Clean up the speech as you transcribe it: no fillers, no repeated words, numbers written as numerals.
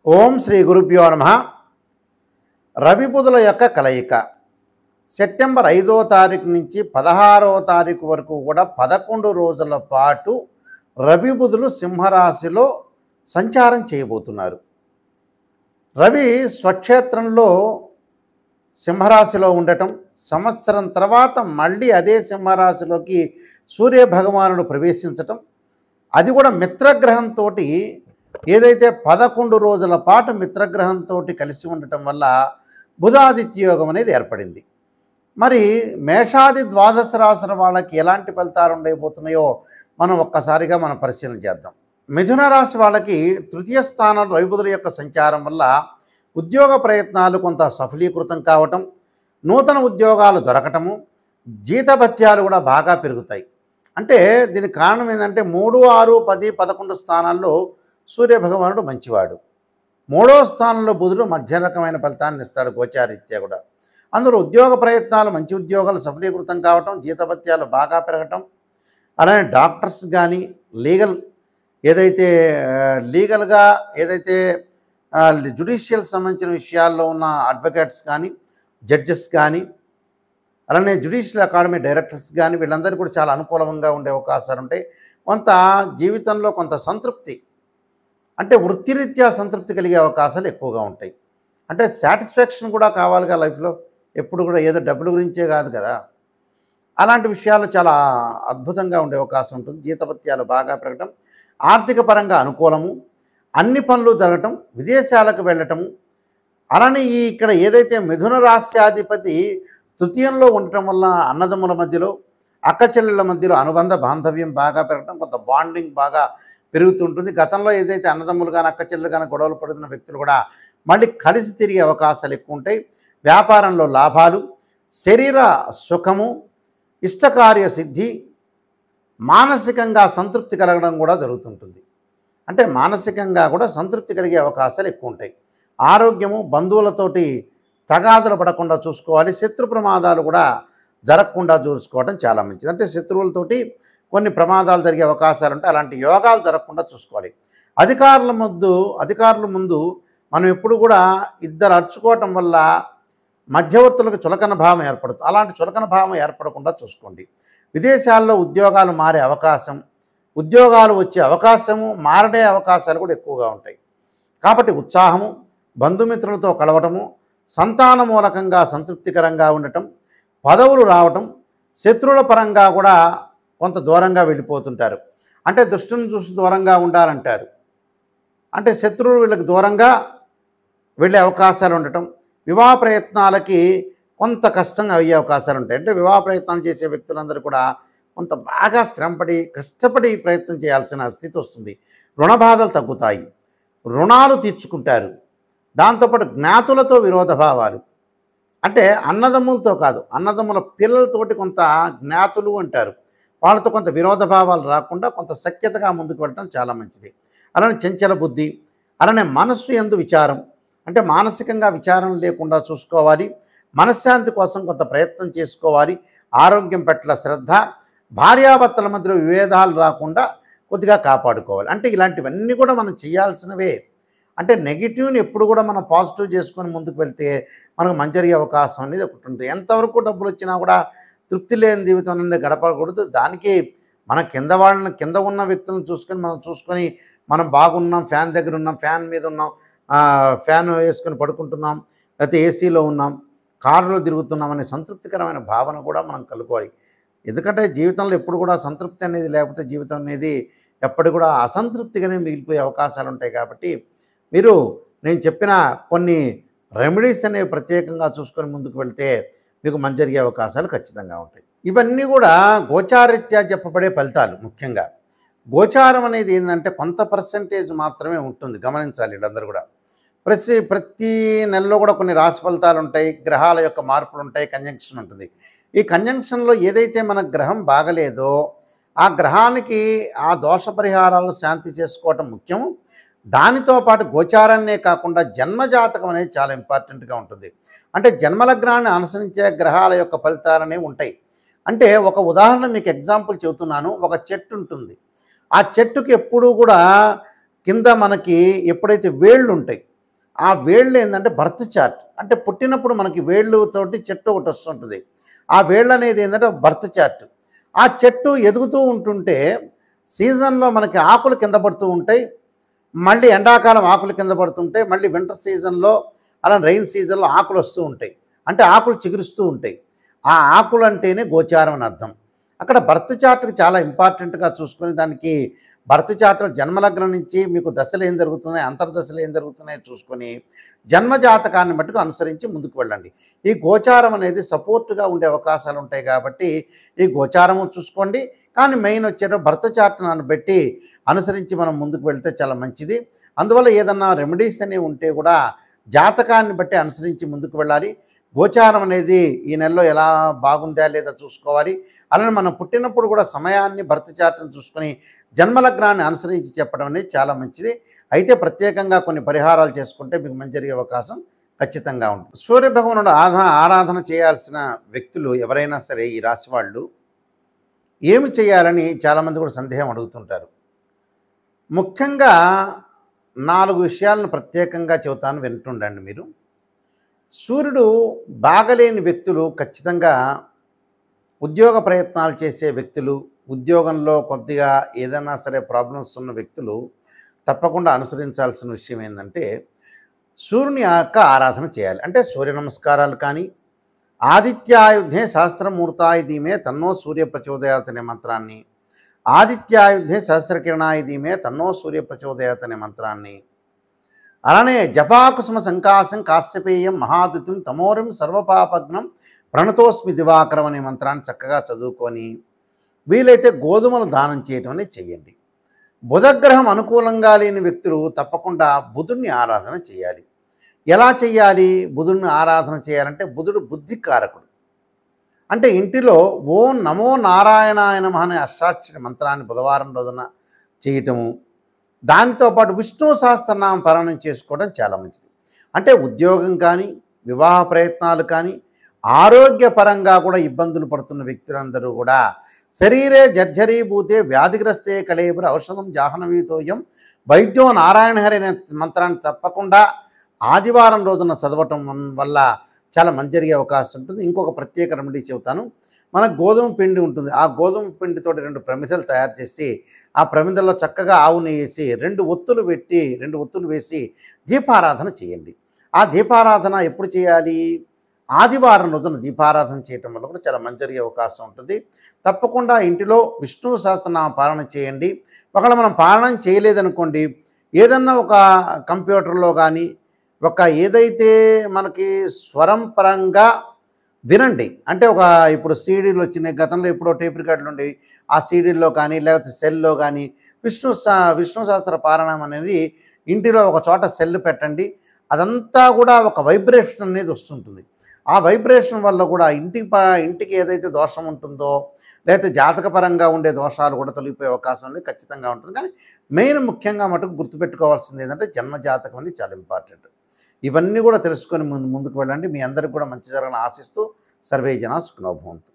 ఓం శ్రీ గురుభ్యో నమః. రవి బుధుల యొక్క కలయిక సెప్టెంబర్ 5వ తారీఖు నుంచి 16వ తారీఖు వరకు కూడా 11 రోజుల పాటు రవి బుధులు సింహరాశిలో సంచారం చేయబోతున్నారు. రవి స్వక్షేత్రంలో సింహరాశిలో ఉండటం, సంవత్సరం తర్వాత మళ్ళీ అదే సింహరాశిలోకి సూర్య భగవానుడు ప్రవేశించటం, అది కూడా మిత్రగ్రహంతో ఏదైతే 11 రోజుల పాటు మిత్రగ్రహంతో కలిసి ఉండటం వల్ల బుధాదిత్య యోగం అనేది ఏర్పడింది. మరి మేషాది ద్వాదశ రాశుల వాళ్ళకి ఎలాంటి ఫలితాలు ఉండబోతున్నాయో మనం ఒక్కసారిగా పరిశీలన చేద్దాం. మిథున రాశి వాళ్ళకి తృతీయ స్థానం రవి బుధుల యొక్క సంచారం వల్ల ఉద్యోగ ప్రయత్నాలు కొంత సఫలీకృతం కావటం, నూతన ఉద్యోగాలు దొరకటము, జీతభత్యాలు కూడా బాగా పెరుగుతాయి. అంటే దీనికి కారణం ఏంటంటే 3, 6, 10, 11 స్థానాల్లో సూర్య భగవానుడు మంచివాడు, 3వ స్థానంలో బుధుడు మధ్య రకమైన ఫలితాన్ని ఇస్తాడు గోచారీత్యా కూడా. అందులో ఉద్యోగ ప్రయత్నాలు, మంచి ఉద్యోగాలు సఫలీకృతం కావటం, జీతభత్యాలు బాగా పెరగటం, అలానే డాక్టర్స్ కానీ లీగల్గా ఏదైతే జ్యుడిషియల్ సంబంధించిన విషయాల్లో ఉన్న అడ్వకేట్స్ కానీ, జడ్జెస్ కానీ, అలానే జ్యుడిషియల్ అకాడమీ డైరెక్టర్స్ కానీ వీళ్ళందరికీ కూడా చాలా అనుకూలంగా ఉండే అవకాశాలు ఉంటాయి. కొంత జీవితంలో కొంత సంతృప్తి, అంటే వృత్తిరీత్యా సంతృప్తి కలిగే అవకాశాలు ఎక్కువగా ఉంటాయి. అంటే సాటిస్ఫాక్షన్ కూడా కావాలిగా లైఫ్లో, ఎప్పుడు కూడా ఏదో డబ్బుల గురించే కాదు కదా. అలాంటి విషయాలు చాలా అద్భుతంగా ఉండే అవకాశం ఉంటుంది. జీతభత్యాలు బాగా పెరగటం, ఆర్థిక పరంగా అనుకూలము, అన్ని పనులు జరగటం, విదేశాలకు వెళ్ళటము. అలానే ఇక్కడ ఏదైతే మిథున రాశ్యాధిపతి తృతీయంలో ఉండటం వల్ల అన్నదమ్ముల మధ్యలో, అక్క చెల్లెళ్ళ మధ్యలో అనుబంధ బాంధవ్యం బాగా పెరగటం, కొంత బాండింగ్ బాగా పెరుగుతుంటుంది. గతంలో ఏదైతే అన్నదమ్ములు కానీ అక్క చెల్లెలు కానీ గొడవలు పడుతున్న వ్యక్తులు కూడా మళ్ళీ కలిసి తిరిగే అవకాశాలు ఎక్కువ ఉంటాయి. వ్యాపారంలో లాభాలు, శరీర సుఖము, ఇష్టకార్య సిద్ధి, మానసికంగా సంతృప్తి కలగడం కూడా జరుగుతుంటుంది. అంటే మానసికంగా కూడా సంతృప్తి కలిగే అవకాశాలు ఎక్కువ ఉంటాయి. ఆరోగ్యము, బంధువులతోటి తగాదులు పడకుండా చూసుకోవాలి. శత్రు ప్రమాదాలు కూడా జరగకుండా చూసుకోవడం చాలా మంచిది. అంటే శత్రువులతోటి కొన్ని ప్రమాదాలు జరిగే అవకాశాలు ఉంటాయి, అలాంటి యోగాలు జరగకుండా చూసుకోవాలి. అధికారుల ముందు మనం ఎప్పుడు కూడా ఇద్దరు అరుచుకోవటం వల్ల మధ్యవర్తులకు చులకన భావం ఏర్పడుతుంది. అలాంటి చులకన భావం ఏర్పడకుండా చూసుకోండి. విదేశాల్లో ఉద్యోగాలు మారే అవకాశం, ఉద్యోగాలు వచ్చే అవకాశము, మారడే అవకాశాలు కూడా ఎక్కువగా ఉంటాయి. కాబట్టి ఉత్సాహము, బంధుమిత్రులతో కలవటము, సంతాన మూలకంగా సంతృప్తికరంగా ఉండటం, పదవులు రావటం, శత్రువుల పరంగా కూడా కొంత దూరంగా వెళ్ళిపోతుంటారు. అంటే దుష్టుని చూసి దూరంగా ఉండాలంటారు. అంటే శత్రువులు వీళ్ళకి దూరంగా వెళ్ళే అవకాశాలు ఉండటం, వివాహ ప్రయత్నాలకి కొంత కష్టంగా అయ్యే అవకాశాలు ఉంటాయి. అంటే వివాహ ప్రయత్నాలు చేసే వ్యక్తులందరూ కూడా కొంత బాగా శ్రమపడి కష్టపడి ప్రయత్నం చేయాల్సిన స్థితి వస్తుంది. రుణ బాధలు తగ్గుతాయి, రుణాలు తీర్చుకుంటారు. దాంతోపాటు జ్ఞాతులతో విరోధ భావాలు, అంటే అన్నదమ్ములతో కాదు, అన్నదమ్ముల పిల్లలతోటి కొంత జ్ఞాతులు అంటారు, వాళ్ళతో కొంత విరోధ భావాలు రాకుండా కొంత సఖ్యతగా ముందుకు వెళ్ళడం చాలా మంచిది. అలానే చంచల బుద్ధి, అలానే మనస్సు యందు విచారం, అంటే మానసికంగా విచారం లేకుండా చూసుకోవాలి. మనశ్శాంతి కోసం కొంత ప్రయత్నం చేసుకోవాలి. ఆరోగ్యం పట్ల శ్రద్ధ, భార్యాభర్తల మధ్యలో విభేదాలు రాకుండా కొద్దిగా కాపాడుకోవాలి. అంటే ఇలాంటివన్నీ కూడా మనం చేయాల్సినవే. అంటే నెగిటివ్ని ఎప్పుడు కూడా మనం పాజిటివ్ చేసుకొని ముందుకు వెళ్తే మనకు మంచి జరిగే అవకాశం అనేది ఒకటి ఉంటుంది. ఎంతవరకు డబ్బులు వచ్చినా కూడా తృప్తి లేని జీవితం నుండి గడపకూడదు. దానికి మన కింద ఉన్న వ్యక్తులను చూసుకొని మనం బాగున్నాం, ఫ్యాన్ దగ్గర ఉన్నాం, ఫ్యాన్ మీద ఉన్నాం, ఫ్యాన్ వేసుకొని పడుకుంటున్నాం, లేకపోతే ఏసీలో ఉన్నాం, కారులో తిరుగుతున్నాం అనే సంతృప్తికరమైన భావన కూడా మనం కలుపుకోవాలి. ఎందుకంటే జీవితంలో ఎప్పుడు కూడా సంతృప్తి అనేది లేకపోతే జీవితం అనేది ఎప్పటికి కూడా అసంతృప్తిగానే మిగిలిపోయే అవకాశాలు ఉంటాయి. కాబట్టి నేను చెప్పిన కొన్ని రెమెడీస్ అనేవి ప్రత్యేకంగా చూసుకొని ముందుకు వెళ్తే మీకు మంచి జరిగే అవకాశాలు ఖచ్చితంగా ఉంటాయి. ఇవన్నీ కూడా గోచారీత్యా చెప్పబడే ఫలితాలు. ముఖ్యంగా గోచారం అనేది ఏంటంటే కొంత పర్సెంటేజ్ మాత్రమే ఉంటుంది, గమనించాలి వీళ్ళందరూ కూడా. ప్రతి నెలలో కూడా కొన్ని రాశి ఫలితాలు ఉంటాయి, గ్రహాల యొక్క మార్పులు ఉంటాయి, కంజంక్షన్ ఉంటుంది. ఈ కంజంక్షన్లో ఏదైతే మన గ్రహం బాగలేదో ఆ గ్రహానికి ఆ దోష పరిహారాలు శాంతి చేసుకోవటం ముఖ్యం. దానితో పాటు గోచారాన్నే కాకుండా జన్మజాతకం అనేది చాలా ఇంపార్టెంట్గా ఉంటుంది. అంటే జన్మలగ్నాన్ని అనుసరించే గ్రహాల యొక్క ఫలితాలనేవి ఉంటాయి. అంటే ఒక ఉదాహరణ మీకు ఎగ్జాంపుల్ చెబుతున్నాను. ఒక చెట్టు ఉంటుంది, ఆ చెట్టుకి ఎప్పుడూ కూడా కింద మనకి ఎప్పుడైతే వేళ్ళు ఉంటాయి ఆ వేళ్ళు ఏంటంటే బర్త్ చార్ట్, అంటే పుట్టినప్పుడు మనకి వేళ్ళతోటి చెట్టు ఒకటి వస్తుంటుంది. ఆ వేళ్ళు అనేది ఏంటంటే బర్త్ చార్ట్. ఆ చెట్టు ఎదుగుతూ ఉంటుంటే సీజన్లో మనకి ఆకులు కింద పడుతూ ఉంటాయి. మళ్ళీ ఎండాకాలం ఆకులు కింద పడుతుంటాయి. మళ్ళీ వింటర్ సీజన్లో అలా రైన్ సీజన్లో ఆకులు వస్తూ ఉంటాయి. అంటే ఆకులు చిగురుస్తూ ఉంటాయి. ఆ ఆకులు అంటేనే గోచారం అని అర్థం. అక్కడ బర్త్ చార్ట్కి చాలా ఇంపార్టెంట్గా చూసుకొని దానికి బర్త్ చార్ట్లో జన్మలగ్నం నుంచి మీకు దశలు ఏం జరుగుతున్నాయి, అంతర్దశలు ఏం జరుగుతున్నాయో చూసుకొని జన్మజాతకాన్ని మట్టుకు అనుసరించి ముందుకు వెళ్ళండి. ఈ గోచారం అనేది సపోర్ట్గా ఉండే అవకాశాలు ఉంటాయి కాబట్టి ఈ గోచారము చూసుకోండి. కానీ మెయిన్ వచ్చేటప్పుడు బర్త్ చార్ట్ను పెట్టి అనుసరించి మనం ముందుకు వెళ్తే చాలా మంచిది. అందువల్ల ఏదన్నా రెమెడీస్ అనేవి ఉంటే కూడా జాతకాన్ని బట్టి అనుసరించి ముందుకు వెళ్ళాలి. గోచారం అనేది ఈ నెలలో ఎలా బాగుందా లేదా చూసుకోవాలి. అలానే మనం పుట్టినప్పుడు కూడా సమయాన్ని బర్త్ చార్ట్ని చూసుకొని జన్మలగ్నాన్ని అనుసరించి చెప్పడం అనేది చాలా మంచిది. అయితే ప్రత్యేకంగా కొన్ని పరిహారాలు చేసుకుంటే మీకు మంచి జరిగే అవకాశం ఖచ్చితంగా ఉంటుంది. సూర్యభగవానుడు ఆరాధన చేయాల్సిన వ్యక్తులు ఎవరైనా సరే ఈ రాశి వాళ్ళు ఏమి చేయాలని చాలామంది కూడా సందేహం అడుగుతుంటారు. ముఖ్యంగా 4 విషయాలను ప్రత్యేకంగా చెబుతాను, వింటుండండి మీరు. సూర్యుడు బాగలేని వ్యక్తులు ఖచ్చితంగా ఉద్యోగ ప్రయత్నాలు చేసే వ్యక్తులు, ఉద్యోగంలో కొద్దిగా ఏదైనా సరే ప్రాబ్లమ్స్ ఉన్న వ్యక్తులు తప్పకుండా అనుసరించాల్సిన విషయం ఏంటంటే సూర్యుని యొక్క ఆరాధన చేయాలి. అంటే సూర్య నమస్కారాలు కానీ, ఆదిత్యాయుధే సహస్రమూర్తాయ ధీమే తన్నో సూర్య ప్రచోదయాత్ అనే మంత్రాన్ని, ఆదిత్యాయుధే సహస్రకిరణాయ ధీమే తన్నో సూర్య ప్రచోదయాత్ అనే మంత్రాన్ని, అలానే జపాకుసుమ సంకాసం కాశ్యపేయం మహాదుతిం తమోరం సర్వపాపగ్నం ప్రణతోస్మి దివాకరం అనే మంత్రాన్ని చక్కగా చదువుకొని వీలైతే గోధుమలు దానం చేయటం అనేది చెయ్యండి. బుధగ్రహం అనుకూలంగా లేని వ్యక్తులు తప్పకుండా బుధుడిని ఆరాధన చేయాలి. ఎలా చేయాలి? బుధుడిని ఆరాధన చేయాలంటే బుధుడు బుద్ధికారకుడు. అంటే ఇంటిలో ఓం నమో నారాయణాయ నమః అనే అష్టాక్షరి మంత్రాన్ని బుధవారం రోజున చేయటము, దానితో పాటు విష్ణు సహస్రనామం పారాయణం చేసుకోవడం చాలా మంచిది. అంటే ఉద్యోగం కానీ, వివాహ ప్రయత్నాలు కానీ, ఆరోగ్యపరంగా కూడా ఇబ్బందులు పడుతున్న వ్యక్తులందరూ కూడా శరీరే జర్జరీభూతే వ్యాధిగ్రస్తే కళేబర ఔషధం జాహ్నవీతోయం వైద్యో నారాయణ హరి అనే మంత్రాన్ని తప్పకుండా ఆదివారం రోజున చదవటం వల్ల చాలా మంచి జరిగే అవకాశం ఉంటుంది. ఇంకొక ప్రత్యేక రెమెడీ చెబుతాను. మనకు గోధుమ పిండి ఉంటుంది. ఆ గోధుమ పిండితో 2 ప్రమిదలు తయారు చేసి ఆ ప్రమిదల్లో చక్కగా ఆవు నెయ్యి వేసి 2 ఒత్తులు వేసి దీపారాధన చేయండి. ఆ దీపారాధన ఎప్పుడు చేయాలి? ఆదివారం రోజున దీపారాధన చేయటం వల్ల కూడా చాలా మంచి జరిగే అవకాశం ఉంటుంది. తప్పకుండా ఇంటిలో విష్ణు సహస్రనామ పాలన చేయండి. ఒకవేళ మనం పాలన చేయలేదనుకోండి, ఏదన్నా ఒక కంప్యూటర్లో కానీ ఏదైతే మనకి స్వరం పరంగా వినండి. అంటే ఇప్పుడు సీడీలు వచ్చినాయి, గతంలో ఎప్పుడో టేప్ రికార్డులు ఉండేవి. ఆ సీడీల్లో కానీ లేకపోతే సెల్లో కానీ విష్ణు సహస్ర పారాయణం అనేది ఇంటిలో ఒక చోట సెల్ పెట్టండి. అదంతా కూడా ఒక వైబ్రేషన్ అనేది వస్తుంటుంది. ఆ వైబ్రేషన్ వల్ల కూడా ఇంటికి ఏదైతే దోషం ఉంటుందో లేకపోతే జాతకపరంగా ఉండే దోషాలు కూడా తొలగిపోయే అవకాశం అనేది ఖచ్చితంగా ఉంటుంది. కానీ ముఖ్యంగా మటుకు గుర్తుపెట్టుకోవాల్సింది ఏంటంటే జన్మజాతకం అనేది చాలా ఇంపార్టెంట్. ఇవన్నీ కూడా తెలుసుకొని ముందుకు వెళ్ళండి. మీ అందరికి కూడా మంచి జరగాలని ఆశిస్తూ సర్వే జనా సుఖినో భవంతు.